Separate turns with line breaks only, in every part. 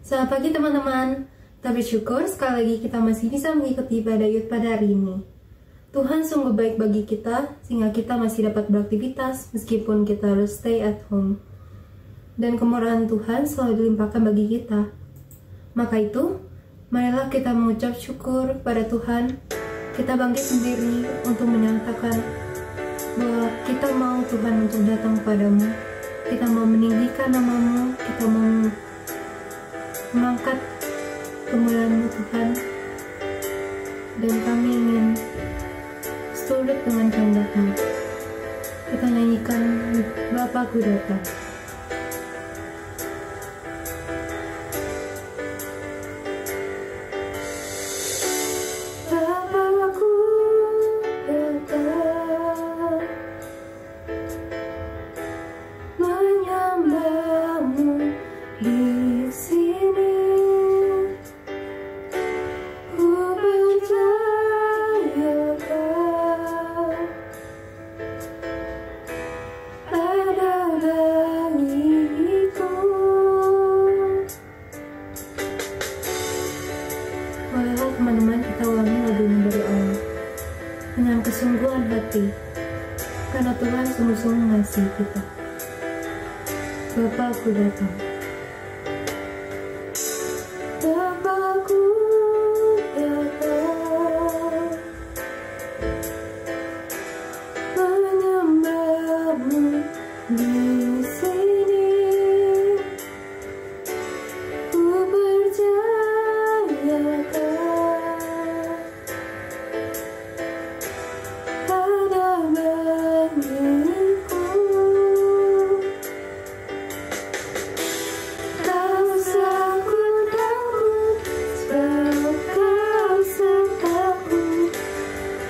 Selamat pagi teman-teman. Kita bersyukur sekali lagi kita masih bisa mengikuti ibadah Youth pada hari ini. Tuhan sungguh baik bagi kita sehingga kita masih dapat beraktivitas meskipun kita harus stay at home. Dan kemurahan Tuhan selalu dilimpahkan bagi kita. Maka itu, marilah kita mengucap syukur kepada Tuhan. Kita bangkit sendiri untuk menyatakan bahwa kita mau Tuhan untuk datang kepadamu. Kita mau meninggikan namamu, kita mau mengangkat kemuliaan-Mu Tuhan, dan kami ingin turut dengan kehendak-Mu. Kita nyanyikan Bapakku datang. Bapakku datang, menyembahmu di sini. Ku percaya kau ada bagiku. Marilah teman-teman kita ulangi lagu ini dari awal dengan kesungguhan hati, karena Tuhan sungguh-sungguh mengasihi kita. Bapakku datang. Bapakku datang, menyembahmu di sini. Ku percaya kau ada bagiku. Tak usah ku takut, sebab kau sertaku.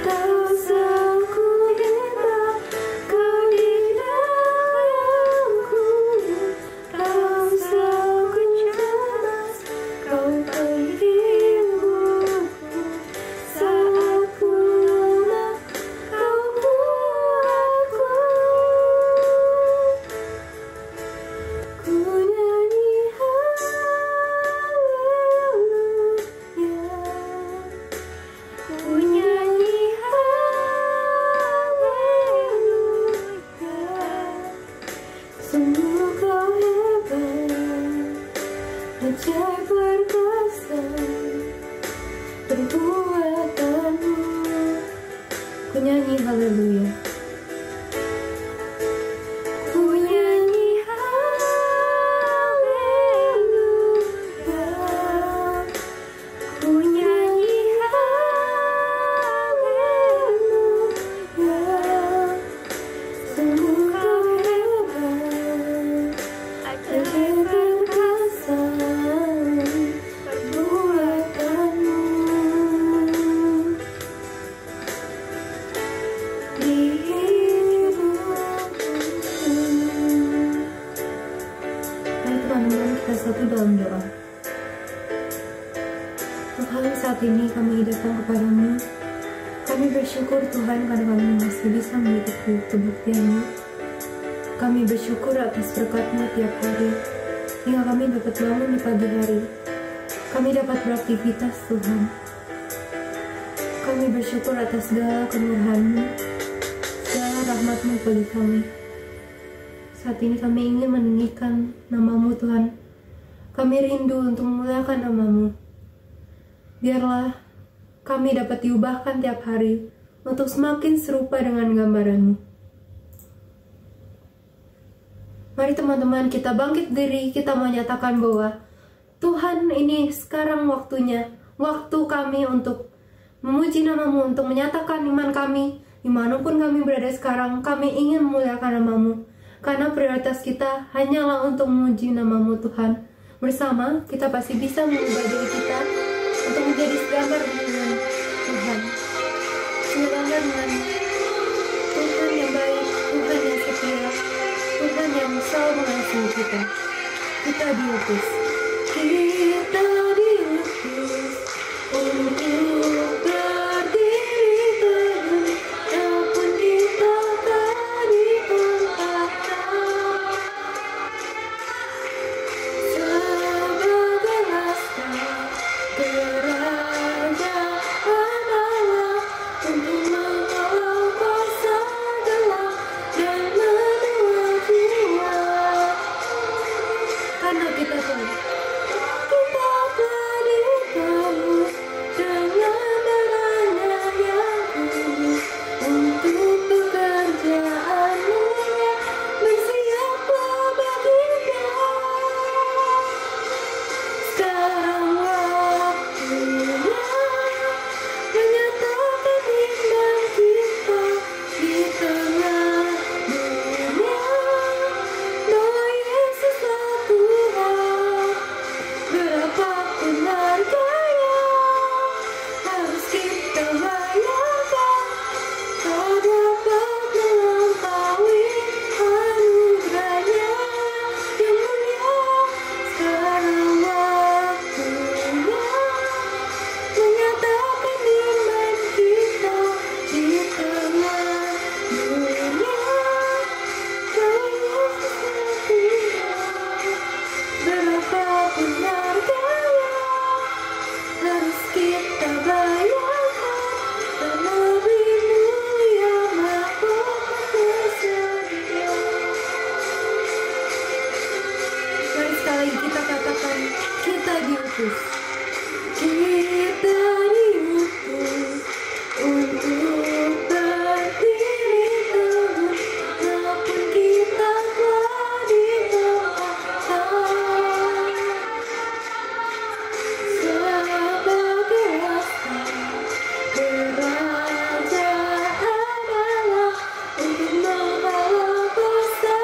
Tak usah ku himbau, kau di dalamku. Tak usah ku cemas, kau penghiburku. Saat ku lemah, kau kuatku. Ku nyanyi haleluya, ku nyanyi haleluya. Sungguh kau hebat, ajaib perkasa perbuatanmu. Ku nyanyi haleluya. Ku nyanyi haleluya, ku nyanyi haleluya. Sungguh kau hebat, ajaib perkasa perbuatanmu. Di hidupku. Mari teman-teman kita satu dalam doa. Tuhan, saat ini kami datang kepadamu. Kami bersyukur Tuhan karena kami masih bisa mengikuti kebuktian-Mu. Kami bersyukur atas berkat-Mu tiap hari, hingga kami dapat bangun di pagi hari. Kami dapat beraktivitas Tuhan. Kami bersyukur atas segala kemurahan-Mu, segala rahmat-Mu bagi kami. Saat ini kami ingin meninggikan nama-Mu Tuhan. Kami rindu untuk memuliakan nama-Mu. Biarlah kami dapat diubahkan tiap hari untuk semakin serupa dengan gambaran-Mu. Mari teman-teman kita bangkit diri, kita menyatakan bahwa Tuhan, ini sekarang waktunya, waktu kami untuk memuji nama-Mu, untuk menyatakan iman kami. Dimanapun kami berada sekarang, kami ingin memuliakan nama-Mu, karena prioritas kita hanyalah untuk memuji nama-Mu Tuhan. Bersama kita pasti bisa mengubah diri kita untuk menjadi segambar dengan Tuhan, segambar dengan Tuhan yang baik, Tuhan yang setia, Tuhan yang selalu mengasihi kita. Kita diutus untuk berdiri teguh, walaupun kita tak ditempatkan. karena kita tahu kita telah ditebus dengan darahnya yang kudus untuk pekerjaan-Mu. Bersiaplah bagi Dia. Sekarang waktunya menyatakan iman kita di tengah dunia bahwa Yesuslah Tuhan. Berapapun harganya harus kita bayarkan, tak dapat melampaui anugerahnya yang mulia. Sekarang waktunya menyatakan iman kita di tengah dunia bahwa Yesuslah Tuhan. Berapapun harganya harus kita bayarkan, dan lebih mulia mahkota tersedia. Mari sekali lagi kita katakan, kita diutus. Kita diutus untuk berdiri teguh, walaupun kita telah ditempatkan sebagai wasta kerajaan Allah, untuk menghalau kuasa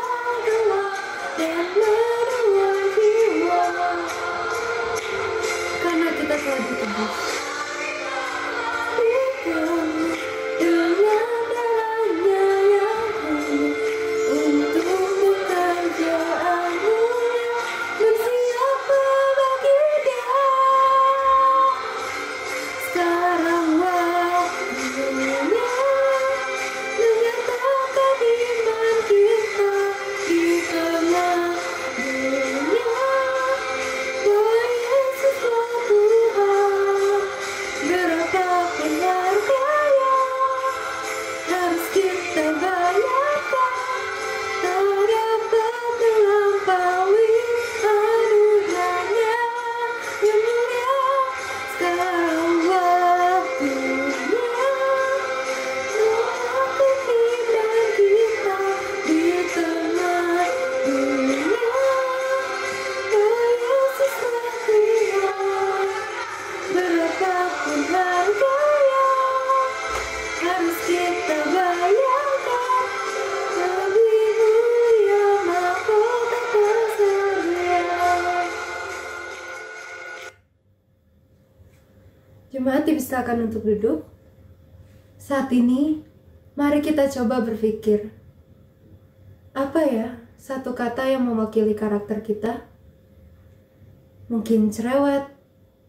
gelap dan menuai jiwa. Karena kita telah ditebus dengan darahnya yang kudus untuk pekerjaan-Mu. Bersiaplah bagi Dia. Sekarang waktunya menyatakan iman kita di tengah dunia bahwa Yesuslah Tuhan. Berapapun harganya harus kita bayarkan, tak dapat melampaui anugerahnya yang mulia. Sekarang waktunya menyatakan iman kita di tengah dunia bahwa Yesuslah Tuhan. Berapapun harganya harus kita bayarkan, lebih mulia mahkota tersedia. Jemaat dipersilakan untuk duduk. Saat ini, mari kita coba berpikir, apa ya satu kata yang mewakili karakter kita? Mungkin cerewet,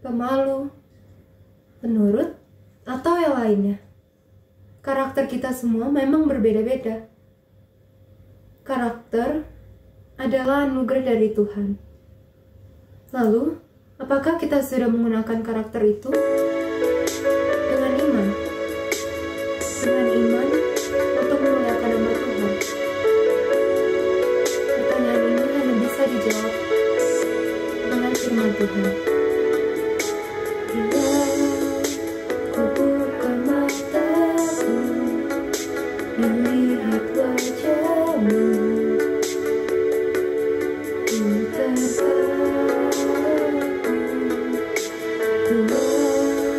pemalu, penurut, atau yang lainnya. Karakter kita semua memang berbeda-beda. Karakter adalah anugerah dari Tuhan. Lalu, apakah kita sudah menggunakan karakter itu? Dengan iman. Dengan iman untuk memuliakan nama Tuhan. Pertanyaan ini hanya bisa dijawab dengan firman Tuhan. Bila ku buka mataku, melihat wajah-Mu, ku terpaku. Tuhan,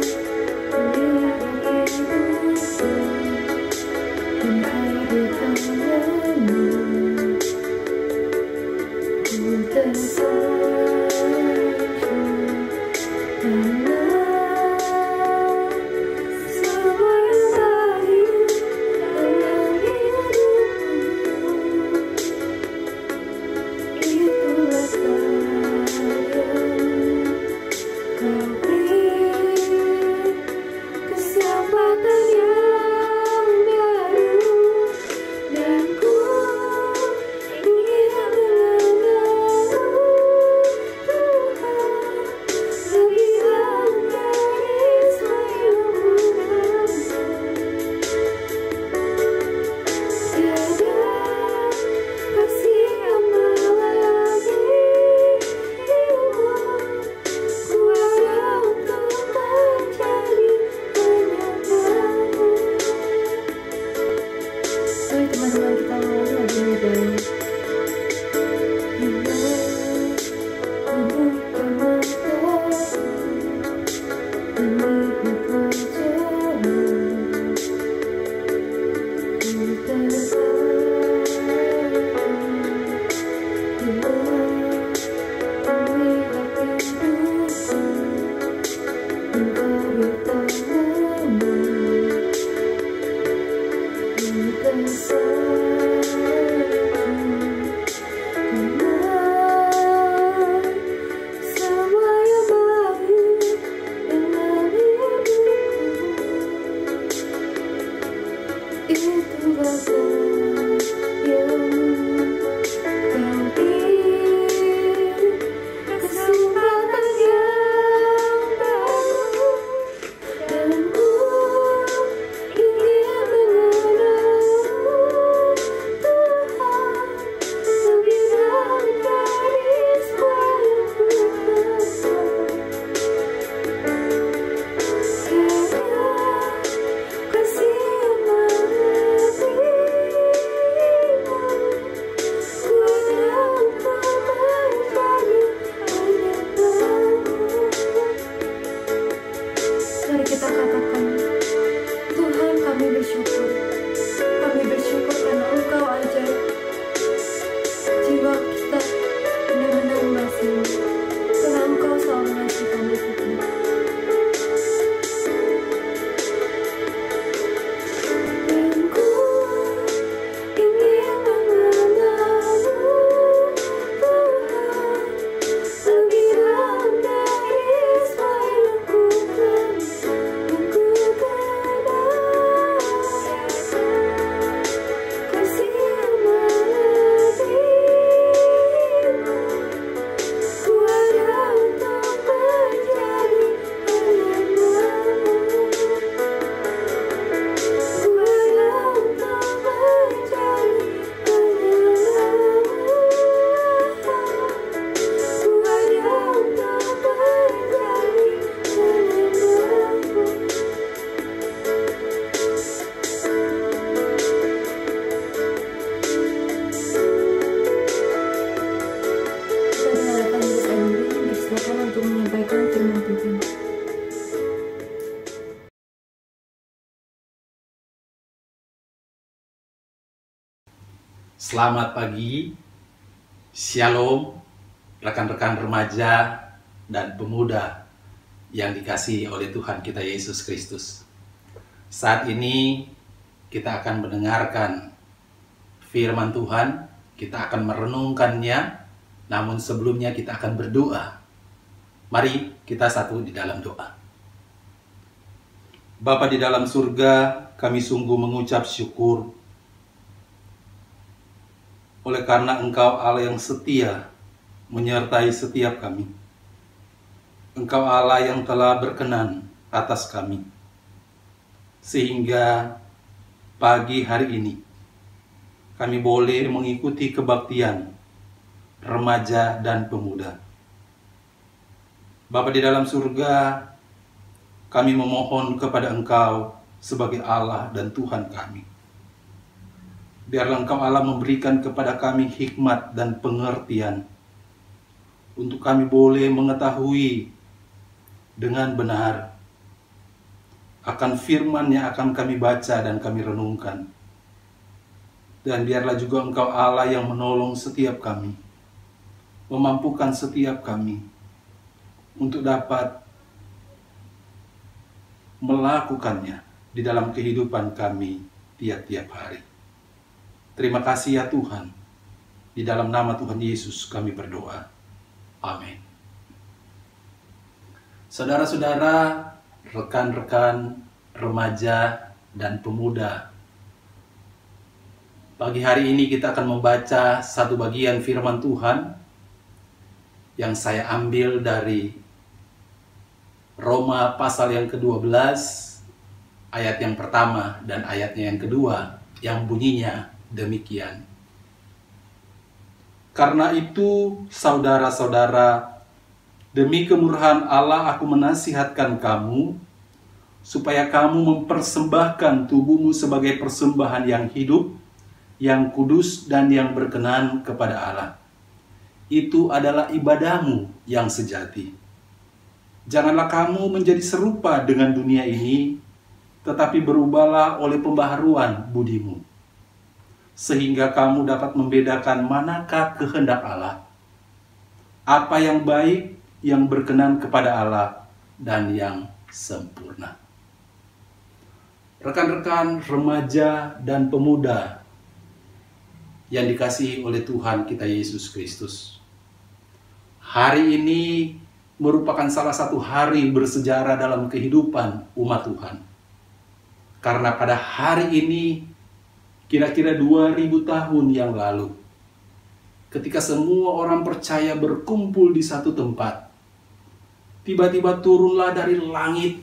melihat hidupku, dan hadir tangan-Mu, ku tersanjung karena semua yang baik dalam hidupku. Itulah karya-Mu. Kau beri kesempatan yang baru, dan ku ingin mengenal-Mu.
Selamat pagi, Shalom, rekan-rekan remaja dan pemuda yang dikasihi oleh Tuhan kita Yesus Kristus. Saat ini kita akan mendengarkan firman Tuhan, kita akan merenungkannya, namun sebelumnya kita akan berdoa. Mari kita satu di dalam doa. Bapa di dalam surga, kami sungguh mengucap syukur oleh karena Engkau Allah yang setia menyertai setiap kami. Engkau Allah yang telah berkenan atas kami. Sehingga pagi hari ini kami boleh mengikuti kebaktian remaja dan pemuda. Bapa di dalam surga, kami memohon kepada Engkau sebagai Allah dan Tuhan kami. Biarlah Engkau Allah memberikan kepada kami hikmat dan pengertian untuk kami boleh mengetahui dengan benar akan firman yang akan kami baca dan kami renungkan. Dan biarlah juga Engkau Allah yang menolong setiap kami, memampukan setiap kami untuk dapat melakukannya di dalam kehidupan kami tiap-tiap hari. Terima kasih ya Tuhan. Di dalam nama Tuhan Yesus kami berdoa. Amin. Saudara-saudara, rekan-rekan, remaja, dan pemuda, pagi hari ini kita akan membaca satu bagian firman Tuhan yang saya ambil dari Roma pasal yang ke-12, ayat yang pertama dan ayatnya yang kedua, yang bunyinya demikian. Karena itu, saudara-saudara, demi kemurahan Allah aku menasihatkan kamu, supaya kamu mempersembahkan tubuhmu sebagai persembahan yang hidup, yang kudus dan yang berkenan kepada Allah. Itu adalah ibadahmu yang sejati. Janganlah kamu menjadi serupa dengan dunia ini, tetapi berubahlah oleh pembaharuan budimu, sehingga kamu dapat membedakan manakah kehendak Allah, apa yang baik, yang berkenan kepada Allah, dan yang sempurna. Rekan-rekan remaja dan pemuda yang dikasihi oleh Tuhan kita Yesus Kristus, hari ini merupakan salah satu hari bersejarah dalam kehidupan umat Tuhan. Karena pada hari ini, kira-kira 2000 tahun yang lalu, ketika semua orang percaya berkumpul di satu tempat, tiba-tiba turunlah dari langit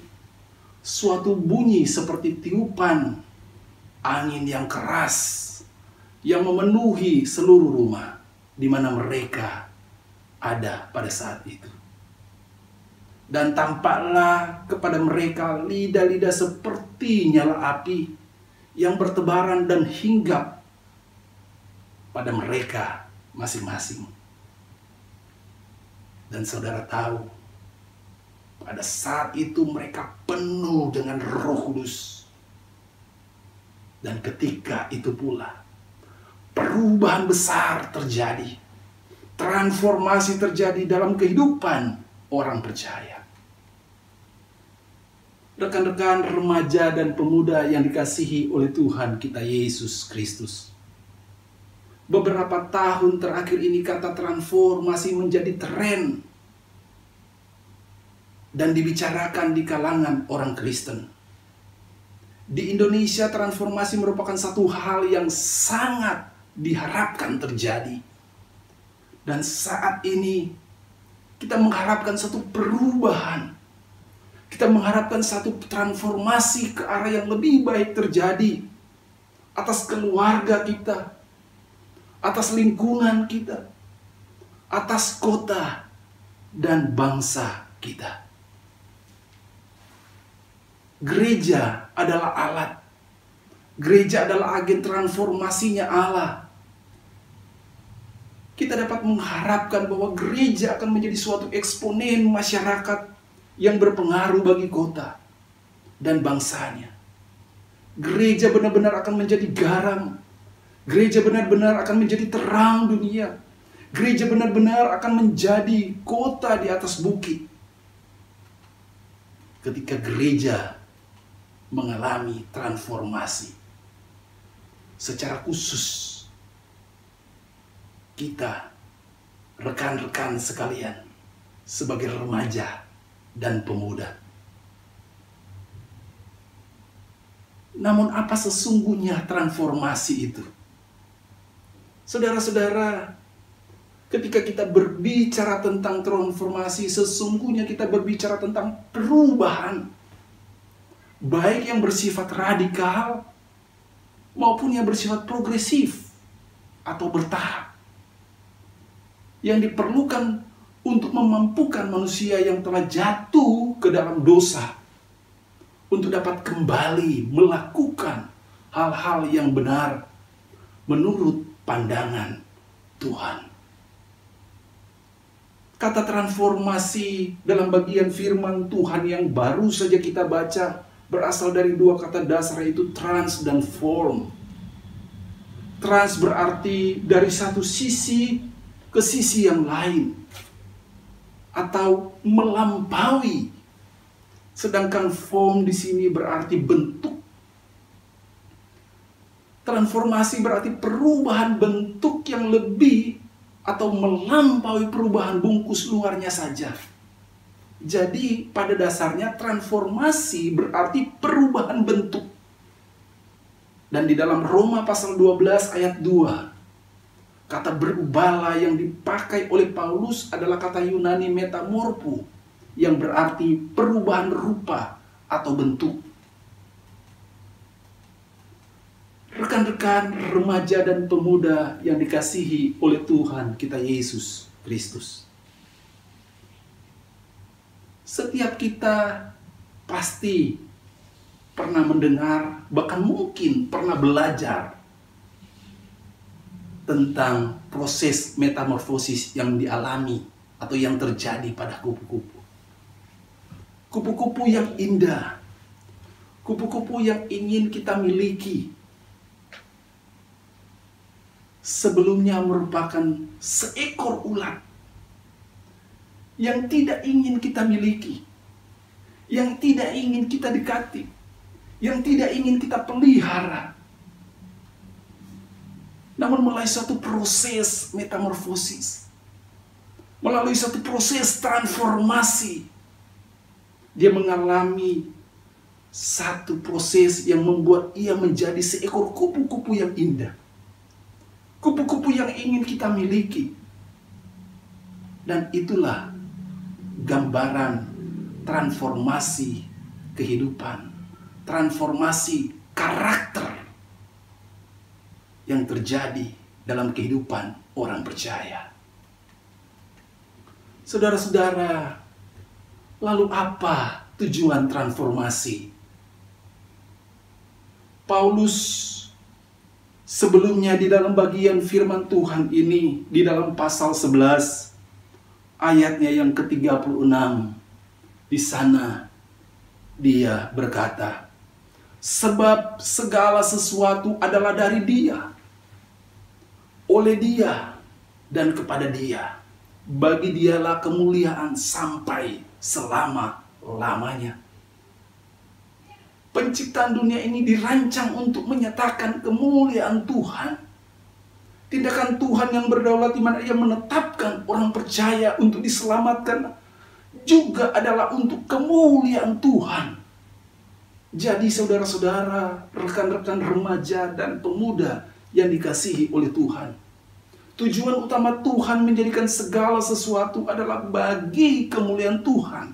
suatu bunyi seperti tiupan angin yang keras yang memenuhi seluruh rumah di mana mereka ada pada saat itu. Dan tampaklah kepada mereka lidah-lidah seperti nyala api yang bertebaran dan hinggap pada mereka masing-masing. Dan saudara tahu, pada saat itu mereka penuh dengan Roh Kudus. Dan ketika itu pula, perubahan besar terjadi. Transformasi terjadi dalam kehidupan orang percaya. Rekan-rekan remaja dan pemuda yang dikasihi oleh Tuhan kita Yesus Kristus. Beberapa tahun terakhir ini kata transformasi menjadi tren dan dibicarakan di kalangan orang Kristen. Di Indonesia transformasi merupakan satu hal yang sangat diharapkan terjadi. Dan saat ini kita mengharapkan satu perubahan. Kita mengharapkan satu transformasi ke arah yang lebih baik terjadi atas keluarga kita, atas lingkungan kita, atas kota dan bangsa kita. Gereja adalah alat. Gereja adalah agen transformasinya Allah. Kita dapat mengharapkan bahwa gereja akan menjadi suatu eksponen masyarakat yang berpengaruh bagi kota dan bangsanya. Gereja benar-benar akan menjadi garam Gereja benar-benar akan menjadi terang dunia. Gereja benar-benar akan menjadi kota di atas bukit. Ketika gereja mengalami transformasi. Secara khusus, kita, rekan-rekan sekalian, sebagai remaja dan pemuda. Namun apa sesungguhnya transformasi itu? Saudara-saudara, ketika kita berbicara tentang transformasi, sesungguhnya kita berbicara tentang perubahan. Baik yang bersifat radikal, maupun yang bersifat progresif atau bertahap. Yang diperlukan untuk memampukan manusia yang telah jatuh ke dalam dosa untuk dapat kembali melakukan hal-hal yang benar menurut pandangan Tuhan. Kata transformasi dalam bagian firman Tuhan yang baru saja kita baca berasal dari dua kata dasar, yaitu trans dan form. Trans berarti dari satu sisi ke sisi yang lain, atau melampaui. Sedangkan form di sini berarti bentuk. Transformasi berarti perubahan bentuk yang lebih atau melampaui perubahan bungkus luarnya saja. Jadi pada dasarnya transformasi berarti perubahan bentuk. Dan di dalam Roma pasal 12 ayat 2, kata berubahlah yang dipakai oleh Paulus adalah kata Yunani metamorpho, yang berarti perubahan rupa atau bentuk. Rekan-rekan remaja dan pemuda yang dikasihi oleh Tuhan kita Yesus Kristus. Setiap kita pasti pernah mendengar, bahkan mungkin pernah belajar tentang proses metamorfosis yang dialami atau yang terjadi pada kupu-kupu. Kupu-kupu yang indah, kupu-kupu yang ingin kita miliki, sebelumnya merupakan seekor ulat yang tidak ingin kita miliki, yang tidak ingin kita dekati, yang tidak ingin kita pelihara. Namun melalui satu proses metamorfosis, melalui satu proses transformasi, dia mengalami satu proses yang membuat ia menjadi seekor kupu-kupu yang indah. Kupu-kupu yang ingin kita miliki. Dan itulah gambaran transformasi kehidupan, transformasi karakter yang terjadi dalam kehidupan orang percaya. Saudara-saudara, lalu apa tujuan transformasi? Paulus sebelumnya di dalam bagian firman Tuhan ini, di dalam pasal 11, ayatnya yang ke-36, di sana dia berkata, sebab segala sesuatu adalah dari Dia, oleh Dia, dan kepada Dia. Bagi Dialah kemuliaan sampai selama-lamanya. Penciptaan dunia ini dirancang untuk menyatakan kemuliaan Tuhan. Tindakan Tuhan yang berdaulat di mana Ia menetapkan orang percaya untuk diselamatkan juga adalah untuk kemuliaan Tuhan. Jadi saudara-saudara, rekan-rekan remaja dan pemuda yang dikasihi oleh Tuhan, tujuan utama Tuhan menjadikan segala sesuatu adalah bagi kemuliaan Tuhan.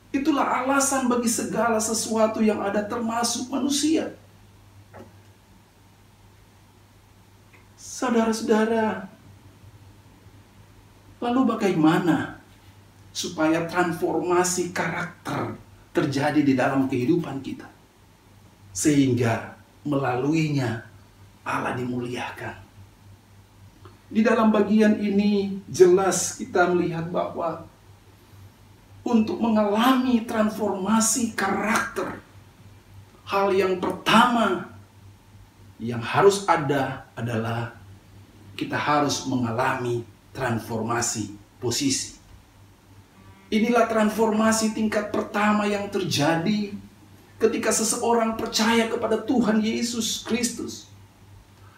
Itulah alasan bagi segala sesuatu yang ada, termasuk manusia. Saudara-saudara, lalu bagaimana supaya transformasi karakter terjadi di dalam kehidupan kita, sehingga melaluinya Allah dimuliakan? Di dalam bagian ini jelas kita melihat bahwa untuk mengalami transformasi karakter, hal yang pertama yang harus ada adalah kita harus mengalami transformasi posisi. Inilah transformasi tingkat pertama yang terjadi ketika seseorang percaya kepada Tuhan Yesus Kristus.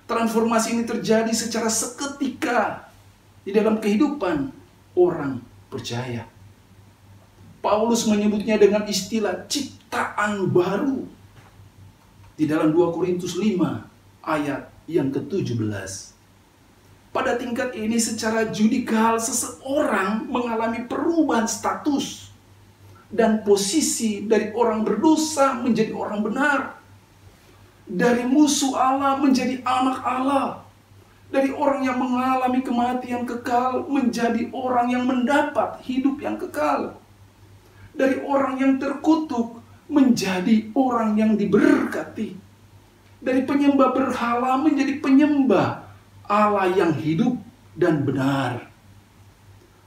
Transformasi ini terjadi secara seketika di dalam kehidupan orang percaya. Paulus menyebutnya dengan istilah ciptaan baru di dalam 2 Korintus 5 ayat yang ke-17. Pada tingkat ini secara judikal seseorang mengalami perubahan status dan posisi dari orang berdosa menjadi orang benar. Dari musuh Allah menjadi anak Allah. Dari orang yang mengalami kematian kekal menjadi orang yang mendapat hidup yang kekal. Dari orang yang terkutuk menjadi orang yang diberkati. Dari penyembah berhala menjadi penyembah Allah yang hidup dan benar.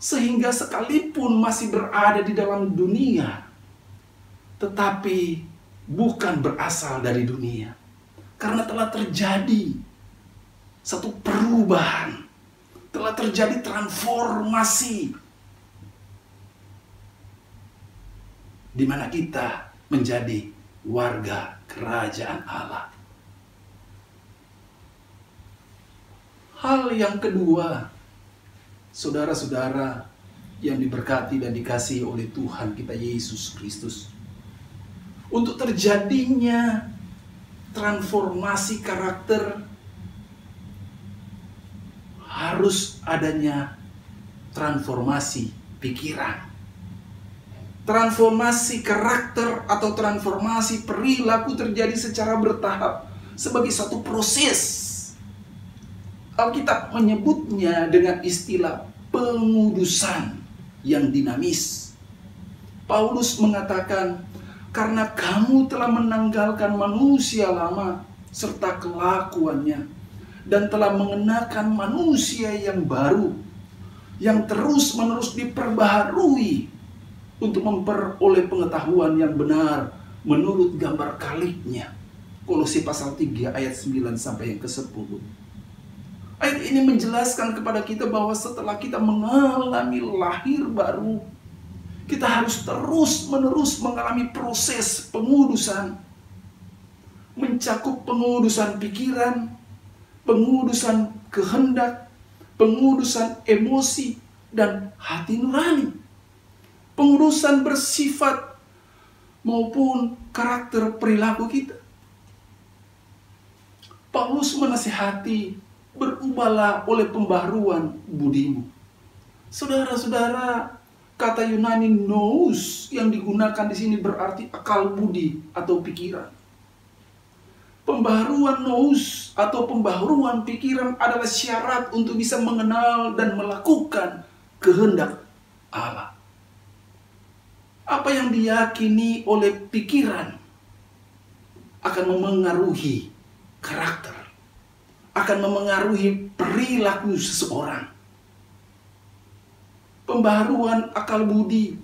Sehingga sekalipun masih berada di dalam dunia, tetapi bukan berasal dari dunia. Karena telah terjadi satu perubahan, telah terjadi transformasi, di mana kita menjadi warga kerajaan Allah. Hal yang kedua, saudara-saudara yang diberkati dan dikasihi oleh Tuhan kita Yesus Kristus, untuk terjadinya transformasi karakter harus adanya transformasi pikiran. Transformasi karakter atau transformasi perilaku terjadi secara bertahap sebagai satu proses. Alkitab menyebutnya dengan istilah pengudusan yang dinamis. Paulus mengatakan, karena kamu telah menanggalkan manusia lama serta kelakuannya dan telah mengenakan manusia yang baru, yang terus-menerus diperbaharui untuk memperoleh pengetahuan yang benar menurut gambar kalibnya. Kolose pasal 3 ayat 9 sampai yang ke-10. Ayat ini menjelaskan kepada kita bahwa setelah kita mengalami lahir baru, kita harus terus-menerus mengalami proses pengudusan. Mencakup pengudusan pikiran, pengudusan kehendak, pengudusan emosi, dan hati nurani. Pengudusan bersifat maupun karakter perilaku kita. Paulus menasihati, berubahlah oleh pembaharuan budimu. Saudara-saudara, kata Yunani nous yang digunakan di sini berarti akal budi atau pikiran. Pembaharuan nous atau pembaharuan pikiran adalah syarat untuk bisa mengenal dan melakukan kehendak Allah. Apa yang diyakini oleh pikiran akan memengaruhi karakter, akan memengaruhi perilaku seseorang. Pembaharuan akal budi,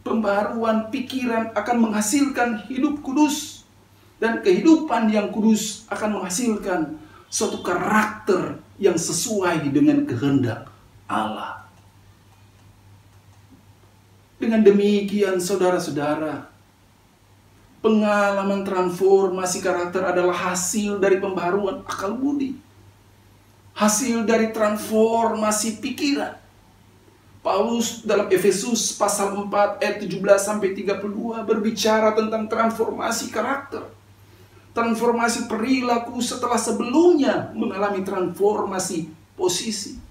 pembaharuan pikiran akan menghasilkan hidup kudus, dan kehidupan yang kudus akan menghasilkan suatu karakter yang sesuai dengan kehendak Allah. Dengan demikian, saudara-saudara, pengalaman transformasi karakter adalah hasil dari pembaharuan akal budi, hasil dari transformasi pikiran. Paulus dalam Efesus pasal 4 ayat 17 sampai 32 berbicara tentang transformasi karakter, transformasi perilaku setelah sebelumnya mengalami transformasi posisi.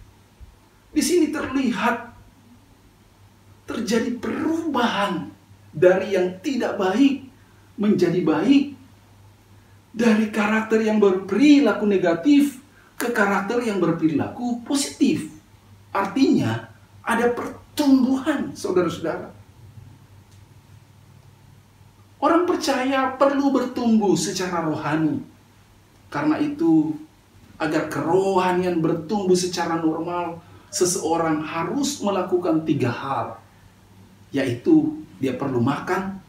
Di sini terlihat terjadi perubahan dari yang tidak baik menjadi baik, dari karakter yang berperilaku negatif ke karakter yang berperilaku positif. Artinya ada pertumbuhan, saudara-saudara. Orang percaya perlu bertumbuh secara rohani. Karena itu, agar kerohanian bertumbuh secara normal, seseorang harus melakukan 3 hal. Yaitu, dia perlu makan,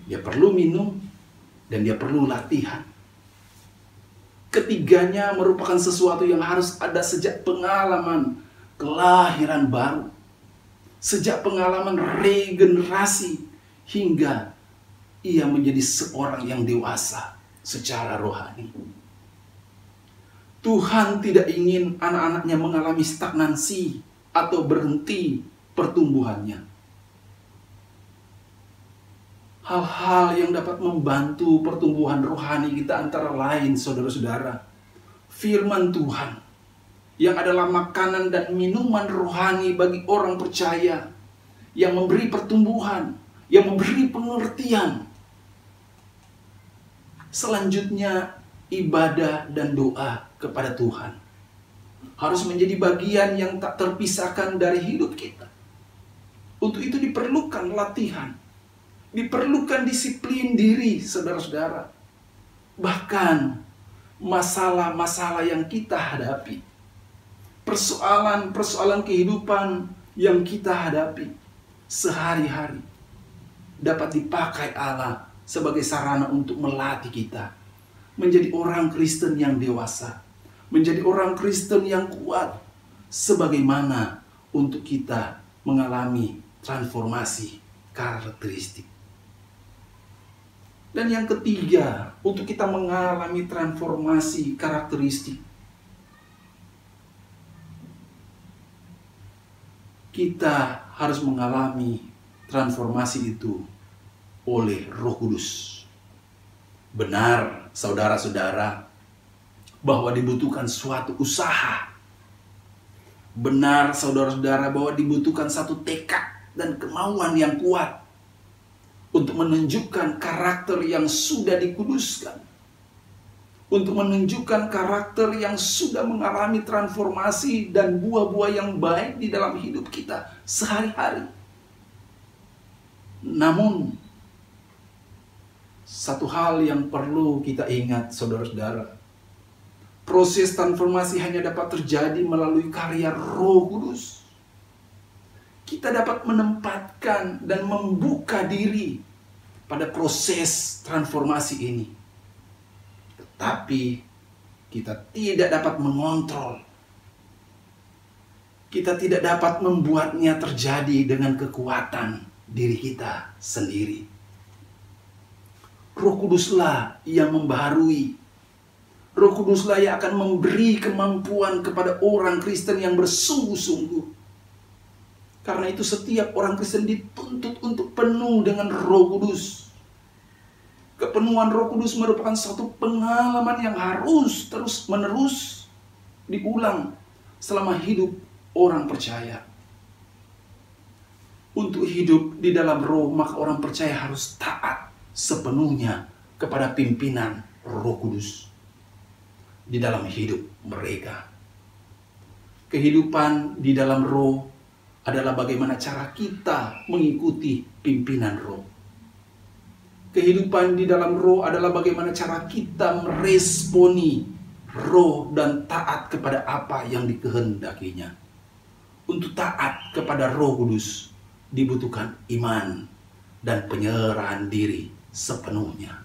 dia perlu minum, dan dia perlu latihan. Ketiganya merupakan sesuatu yang harus ada sejak pengalaman kelahiran baru, sejak pengalaman regenerasi, hingga ia menjadi seorang yang dewasa secara rohani. Tuhan tidak ingin anak-anaknya mengalami stagnansi atau berhenti pertumbuhannya. Hal-hal yang dapat membantu pertumbuhan rohani kita antara lain, saudara-saudara, firman Tuhan yang adalah makanan dan minuman rohani bagi orang percaya, yang memberi pertumbuhan, yang memberi pengertian. Selanjutnya, ibadah dan doa kepada Tuhan harus menjadi bagian yang tak terpisahkan dari hidup kita. Untuk itu diperlukan latihan, diperlukan disiplin diri, saudara-saudara. Bahkan masalah-masalah yang kita hadapi, persoalan-persoalan kehidupan yang kita hadapi sehari-hari, dapat dipakai Allah sebagai sarana untuk melatih kita menjadi orang Kristen yang dewasa, menjadi orang Kristen yang kuat, sebagaimana untuk kita mengalami transformasi karakteristik. Dan yang ketiga, untuk kita mengalami transformasi karakteristik, kita harus mengalami transformasi itu oleh Roh Kudus. Benar, saudara-saudara, bahwa dibutuhkan suatu usaha. Benar, saudara-saudara, bahwa dibutuhkan satu tekad dan kemauan yang kuat untuk menunjukkan karakter yang sudah dikuduskan, untuk menunjukkan karakter yang sudah mengalami transformasi dan buah-buah yang baik di dalam hidup kita sehari-hari. Namun, satu hal yang perlu kita ingat, saudara-saudara, proses transformasi hanya dapat terjadi melalui karya Roh Kudus. Kita dapat menempatkan dan membuka diri pada proses transformasi ini. Tetapi kita tidak dapat mengontrol. Kita tidak dapat membuatnya terjadi dengan kekuatan diri kita sendiri. Roh Kuduslah yang membaharui. Roh Kuduslah yang akan memberi kemampuan kepada orang Kristen yang bersungguh-sungguh. Karena itu setiap orang Kristen dituntut untuk penuh dengan Roh Kudus. Kepenuhan Roh Kudus merupakan suatu pengalaman yang harus terus-menerus diulang selama hidup orang percaya. Untuk hidup di dalam Roh, maka orang percaya harus taat sepenuhnya kepada pimpinan Roh Kudus di dalam hidup mereka. Kehidupan di dalam Roh adalah bagaimana cara kita mengikuti pimpinan Roh. Kehidupan di dalam Roh adalah bagaimana cara kita meresponi Roh dan taat kepada apa yang dikehendakinya. Untuk taat kepada Roh Kudus dibutuhkan iman dan penyerahan diri sepenuhnya.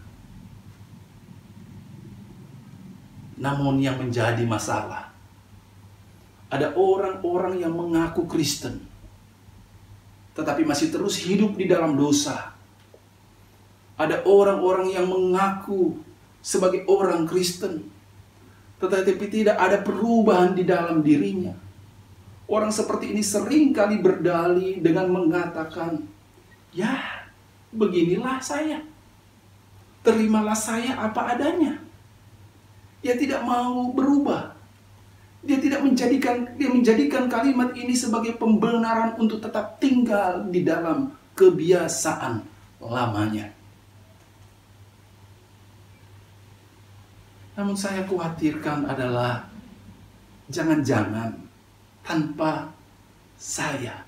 Namun yang menjadi masalah, ada orang-orang yang mengaku Kristen tetapi masih terus hidup di dalam dosa. Ada orang-orang yang mengaku sebagai orang Kristen tetapi tidak ada perubahan di dalam dirinya. Orang seperti ini seringkali berdalih dengan mengatakan, "Ya, beginilah saya. Terimalah saya apa adanya." Dia tidak mau berubah. Dia menjadikan kalimat ini sebagai pembenaran untuk tetap tinggal di dalam kebiasaan lamanya. Namun saya khawatirkan adalah jangan-jangan tanpa saya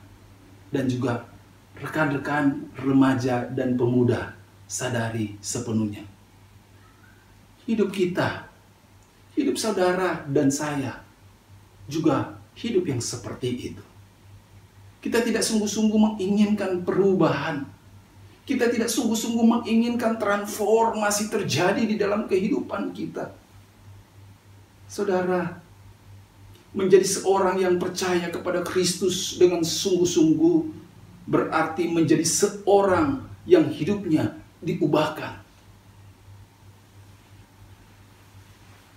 dan juga rekan-rekan remaja dan pemuda sadari sepenuhnya, hidup kita, hidup saudara dan saya juga hidup yang seperti itu. Kita tidak sungguh-sungguh menginginkan perubahan. Kita tidak sungguh-sungguh menginginkan transformasi terjadi di dalam kehidupan kita. Saudara, menjadi seorang yang percaya kepada Kristus dengan sungguh-sungguh berarti menjadi seorang yang hidupnya diubahkan.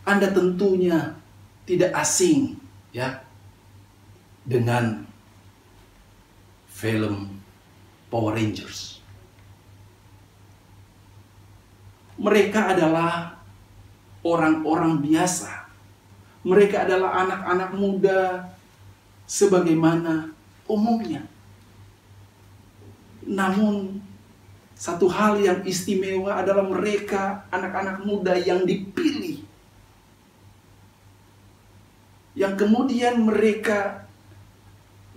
Anda tentunya tidak asing ya dengan film Power Rangers. Mereka adalah orang-orang biasa. Mereka adalah anak-anak muda sebagaimana umumnya. Namun satu hal yang istimewa adalah mereka anak-anak muda yang dipilih. Yang kemudian mereka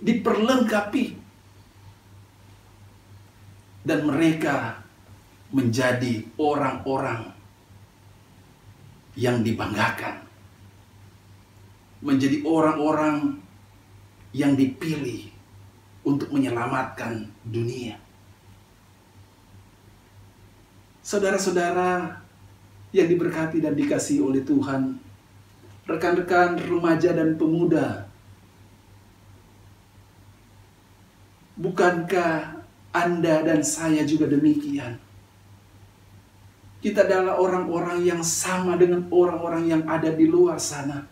diperlengkapi. Dan mereka menjadi orang-orang yang dibanggakan. Menjadi orang-orang yang dipilih untuk menyelamatkan dunia. Saudara-saudara yang diberkati dan dikasihi oleh Tuhan, rekan-rekan remaja dan pemuda, bukankah Anda dan saya juga demikian? Kita adalah orang-orang yang sama dengan orang-orang yang ada di luar sana.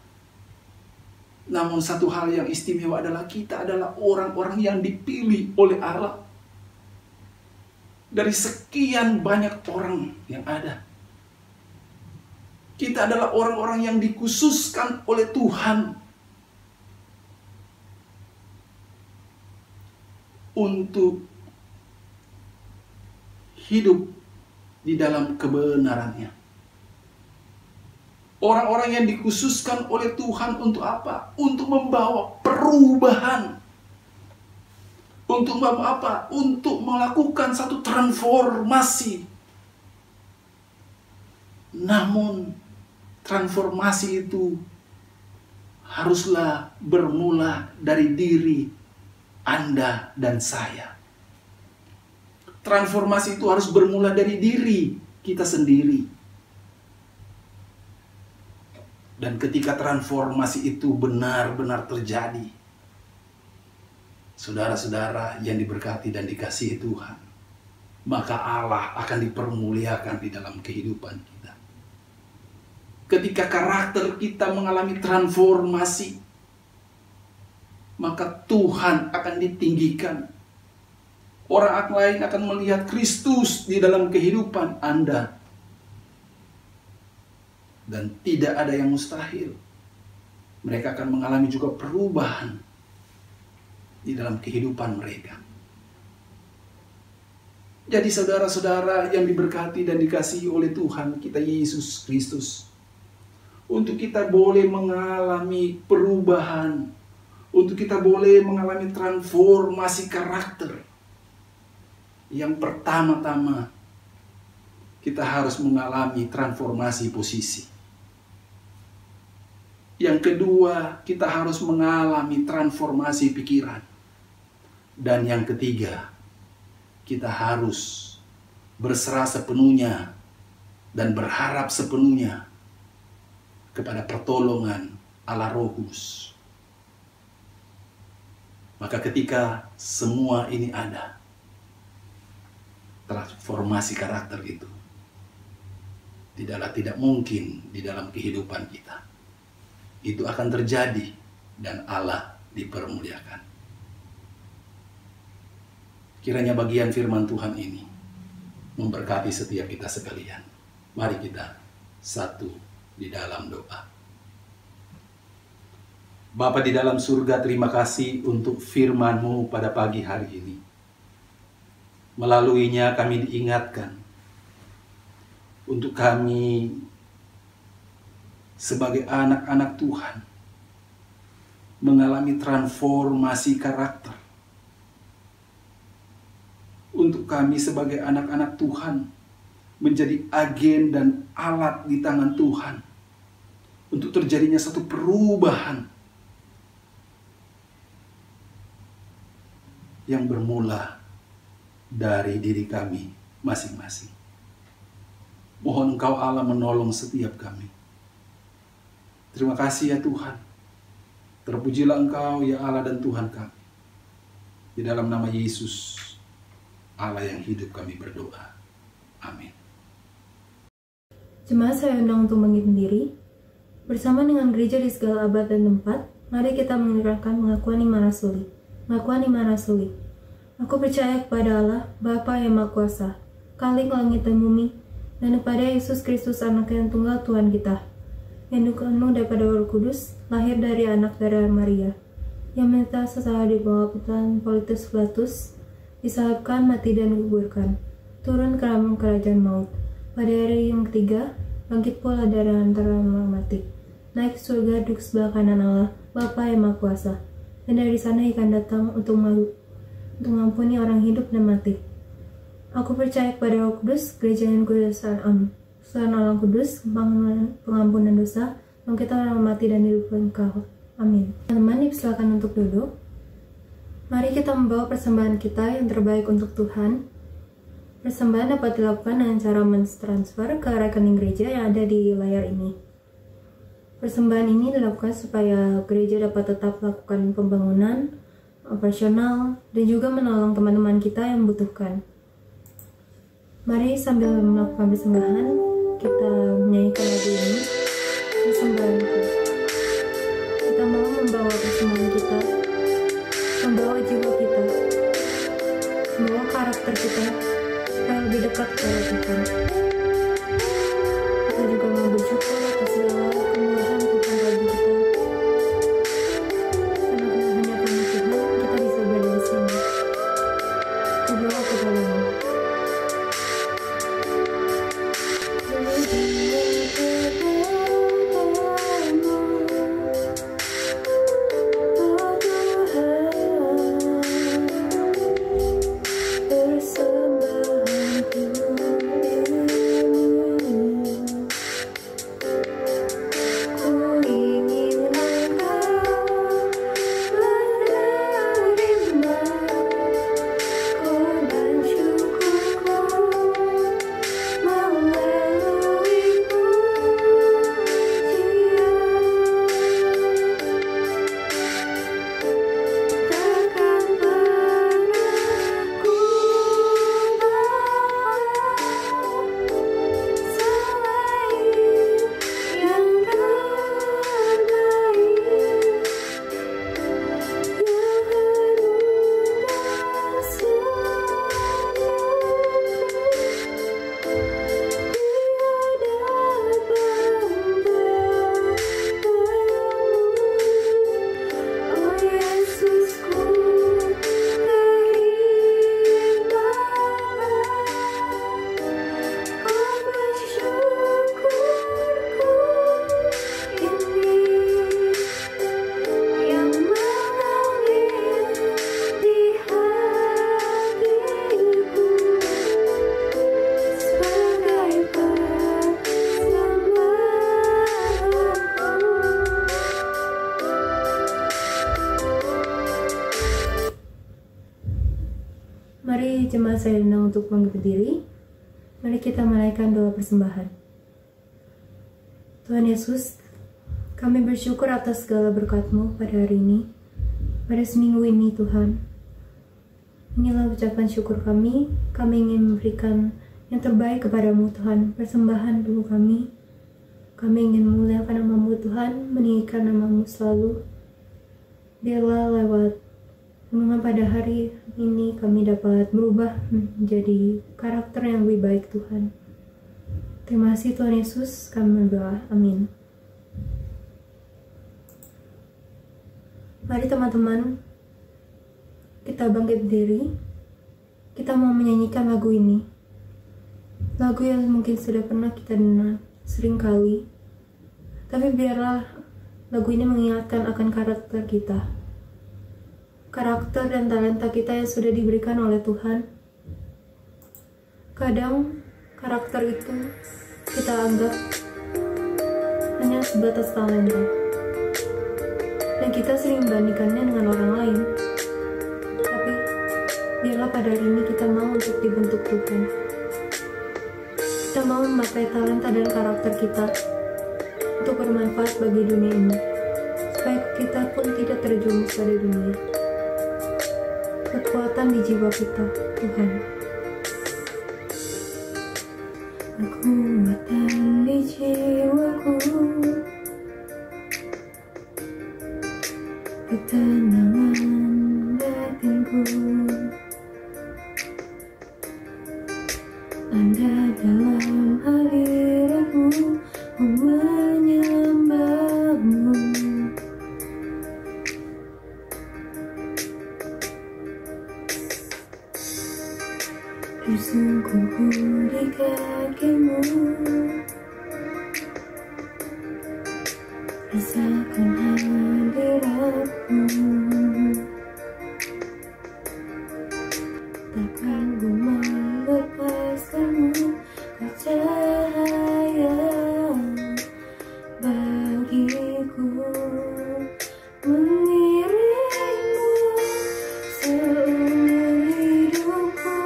Namun satu hal yang istimewa adalah kita adalah orang-orang yang dipilih oleh Allah. Dari sekian banyak orang yang ada. Kita adalah orang-orang yang dikhususkan oleh Tuhan untuk hidup di dalam kebenarannya. Orang-orang yang dikhususkan oleh Tuhan untuk apa? Untuk membawa perubahan. Untuk membawa apa? Untuk melakukan satu transformasi. Namun transformasi itu haruslah bermula dari diri Anda dan saya. Transformasi itu harus bermula dari diri kita sendiri. Dan ketika transformasi itu benar-benar terjadi, saudara-saudara yang diberkati dan dikasihi Tuhan, maka Allah akan dipermuliakan di dalam kehidupan kita. Ketika karakter kita mengalami transformasi, maka Tuhan akan ditinggikan. Orang lain akan melihat Kristus di dalam kehidupan Anda. Dan tidak ada yang mustahil. Mereka akan mengalami juga perubahan di dalam kehidupan mereka. Jadi saudara-saudara yang diberkati dan dikasihi oleh Tuhan kita Yesus Kristus, untuk kita boleh mengalami perubahan, untuk kita boleh mengalami transformasi karakter, yang pertama-tama kita harus mengalami transformasi posisi. Yang kedua, kita harus mengalami transformasi pikiran. Dan yang ketiga, kita harus berserah sepenuhnya dan berharap sepenuhnya kepada pertolongan Allah Roh Kudus. Maka ketika semua ini ada, transformasi karakter itu tidak mungkin di dalam kehidupan kita. Itu akan terjadi dan Allah dipermuliakan. Kiranya bagian firman Tuhan ini memberkati setiap kita sekalian. Mari kita satu di dalam doa. Bapa di dalam surga, terima kasih untuk firman-Mu pada pagi hari ini. Melaluinya kami diingatkan untuk kami sebagai anak-anak Tuhan mengalami transformasi karakter. Untuk kami sebagai anak-anak Tuhan menjadi agen dan alat di tangan Tuhan untuk terjadinya satu perubahan yang bermula dari diri kami masing-masing. Mohon Engkau Allah menolong setiap kami Terima kasih ya Tuhan. Terpujilah Engkau ya Allah dan Tuhan kami. Di dalam nama Yesus, Allah yang hidup, kami berdoa. Amin.
Jemaat saya undang untuk bangkit berdiri. Bersama dengan gereja di segala abad dan tempat, mari kita mengerahkan pengakuan iman rasuli. Pengakuan iman rasuli. Aku percaya kepada Allah, Bapa yang Maha Kuasa, Khalik langit dan bumi, dan kepada Yesus Kristus, Anak yang tunggal Tuhan kita, yang penuh daripada Roh Kudus, lahir dari anak darah Maria, yang menderita sesaat di bawah pimpinan Pontius Pilatus, disalibkan, mati dan dikuburkan, turun ke dalam kerajaan maut. Pada hari yang ketiga, bangkit pula dari antara orang mati, naik ke surga duduk sebelah kanan Allah, Bapa yang Maha Kuasa, dan dari sana akan datang untuk mengampuni orang hidup dan mati. Aku percaya kepada Roh Kudus, gereja yang kudus, Tuhan Allah Kudus, pengampunan dosa, bangkitan orang mati dan hidupkan Engkau. Amin. Teman-teman, dipersilakan untuk duduk. Mari kita membawa persembahan kita yang terbaik untuk Tuhan. Persembahan dapat dilakukan dengan cara mentransfer ke rekening gereja yang ada di layar ini. Persembahan ini dilakukan supaya gereja dapat tetap melakukan pembangunan, operasional, dan juga menolong teman-teman kita yang membutuhkan. Mari sambil melakukan persembahan, kita menyanyikan lagu ini, persembahanku. Kita mau membawa persembahan kita, membawa jiwa kita, membawa karakter kita, supaya lebih dekat kepada Tuhan. Kita juga mau bersyukur atas segala kemurahan Tuhan bagi kita. Karena hanya karena Tuhan kita bisa berada di sini. Berdoa kepadamu. Mari jemaat saya undang untuk bangkit berdiri. Mari kita menaikkan doa persembahan. Tuhan Yesus, kami bersyukur atas segala berkat-Mu pada hari ini, pada seminggu ini Tuhan. Inilah ucapan syukur kami ingin memberikan yang terbaik kepadamu Tuhan, persembahan dulu kami. Kami ingin memuliakan nama-Mu Tuhan, meninggikan nama-Mu selalu. Biarlah lewat renungan pada hari ini kami dapat berubah menjadi karakter yang lebih baik Tuhan. Terima kasih Tuhan Yesus, kami berdoa. Amin. Mari teman-teman, kita bangkit berdiri. Kita mau menyanyikan lagu ini. Lagu yang mungkin sudah pernah kita dengar sering kali. Tapi biarlah lagu ini mengingatkan akan karakter kita. Karakter dan talenta kita yang sudah diberikan oleh Tuhan. Kadang karakter itu kita anggap hanya sebatas talenta, dan kita sering membandingkannya dengan orang lain. Tapi biarlah pada hari ini kita mau untuk dibentuk Tuhan. Kita mau memakai talenta dan karakter kita untuk bermanfaat bagi dunia ini, supaya kita pun tidak terjerumus pada dunia. Kekuatan di jiwa kita, Tuhan. Kekuatan di jiwaku, ketenangan batinku, ada dalam hadiratmu, ku menyembahmu. Tersungkurku di kakimu, rasakan hadiratmu. Takkan ku melepaskanmu, kau cahaya bagiku. Mengiringmu seumur hidupku,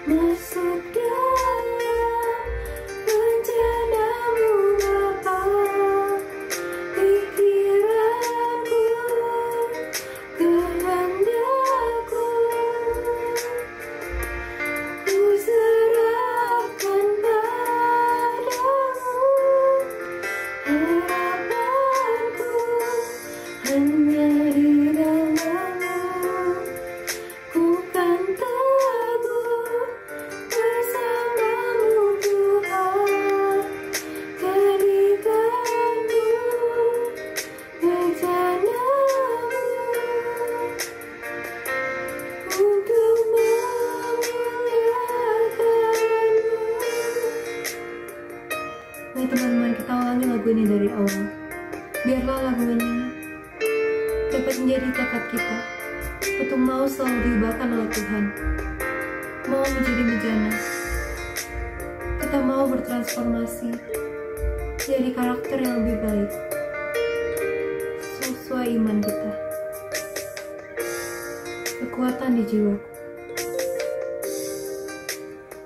masuk dalam rencanamu Bapa. Pikiranku, kehendakku, ku serahkan padamu. Harapanku hanya di dalam-Mu, ku kan teguh bersama-Mu Tuhan. Jadikanku rencana-Mu untuk memuliakan-Mu. Mari teman-teman, kita ulangi lagu ini dari awal. Biarlah lagu ini dapat menjadi tekad kita untuk mau selalu diubahkan oleh Tuhan, mau menjadi bejana. Kita mau bertransformasi jadi karakter yang lebih baik sesuai iman kita. Kekuatan di jiwaku,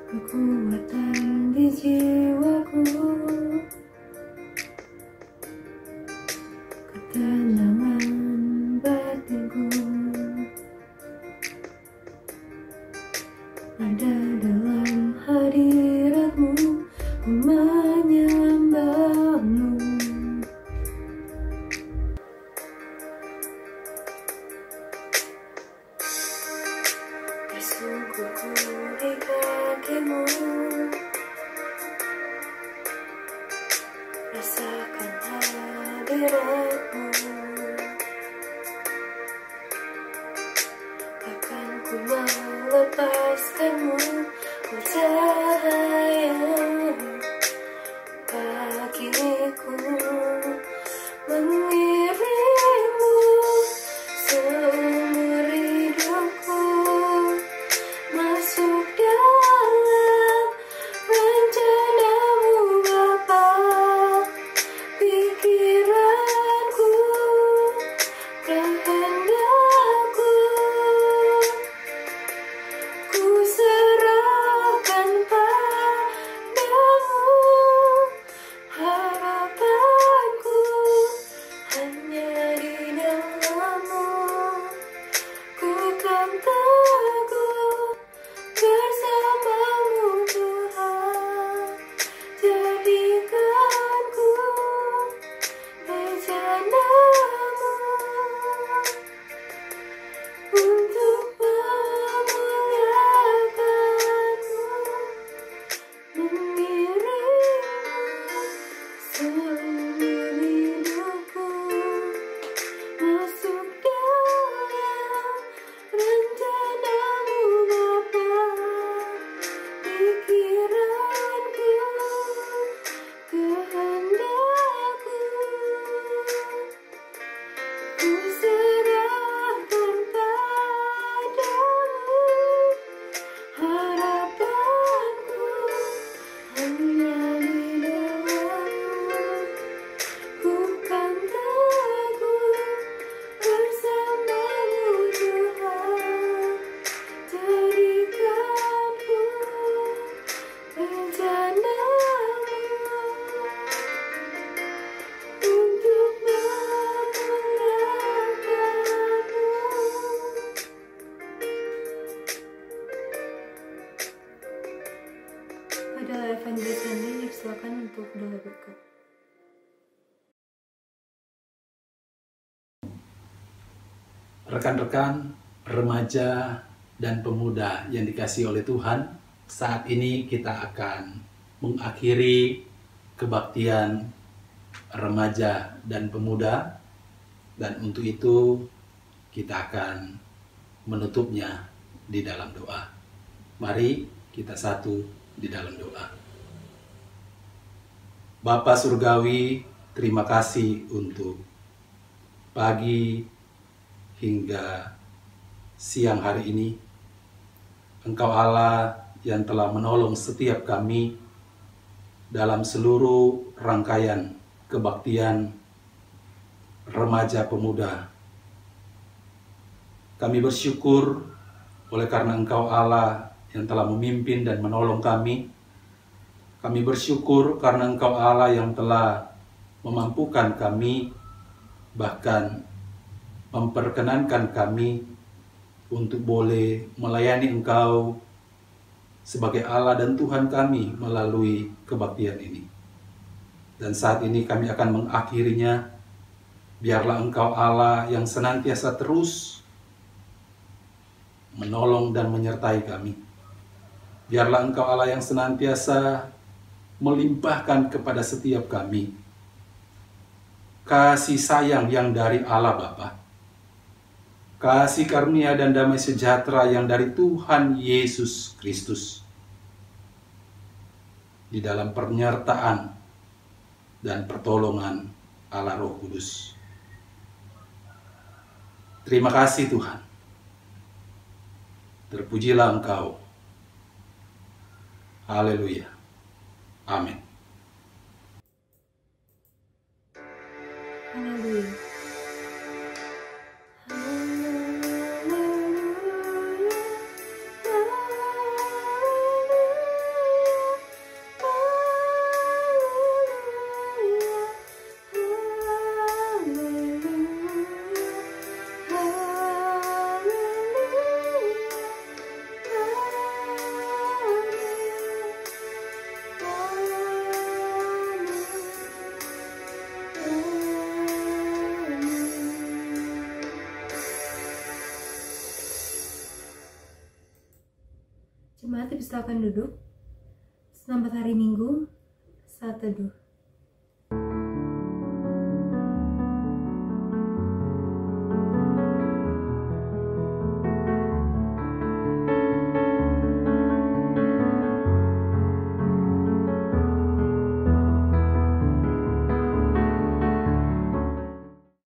kekuatan di jiwaku, ketenangan batinku, ada dalam hadiratmu, ku menyembahmu. Tersungkurku di kakimu, rasakan hadiratmu. Takkan ku melepaskanmu, kau cahaya bagiku. Mengiringmu seumur hidupku, masuk dalam rencana-Mu Bapa. Pikiranku, kehendakku, ku serahkan akan diberkati, silakan untuk doa berkat.
Rekan-rekan, remaja, dan pemuda yang dikasihi oleh Tuhan, saat ini kita akan mengakhiri kebaktian remaja dan pemuda, dan untuk itu kita akan menutupnya di dalam doa. Mari kita satu di dalam doa. Bapa Surgawi, terima kasih untuk pagi hingga siang hari ini. Engkau Allah yang telah menolong setiap kami dalam seluruh rangkaian kebaktian remaja pemuda. Kami bersyukur oleh karena Engkau Allah yang telah memimpin dan menolong kami. Kami bersyukur karena Engkau Allah yang telah memampukan kami, bahkan memperkenankan kami untuk boleh melayani Engkau sebagai Allah dan Tuhan kami melalui kebaktian ini. Dan saat ini kami akan mengakhirinya. Biarlah Engkau Allah yang senantiasa terus menolong dan menyertai kami. Biarlah Engkau Allah yang senantiasa melimpahkan kepada setiap kami kasih sayang yang dari Allah Bapa, kasih karunia dan damai sejahtera yang dari Tuhan Yesus Kristus, di dalam penyertaan dan pertolongan Allah Roh Kudus. Terima kasih Tuhan. Terpujilah Engkau. Haleluya. Amin.
Haleluya. Jemaat dipersilakan duduk. Selamat hari Minggu, saat teduh.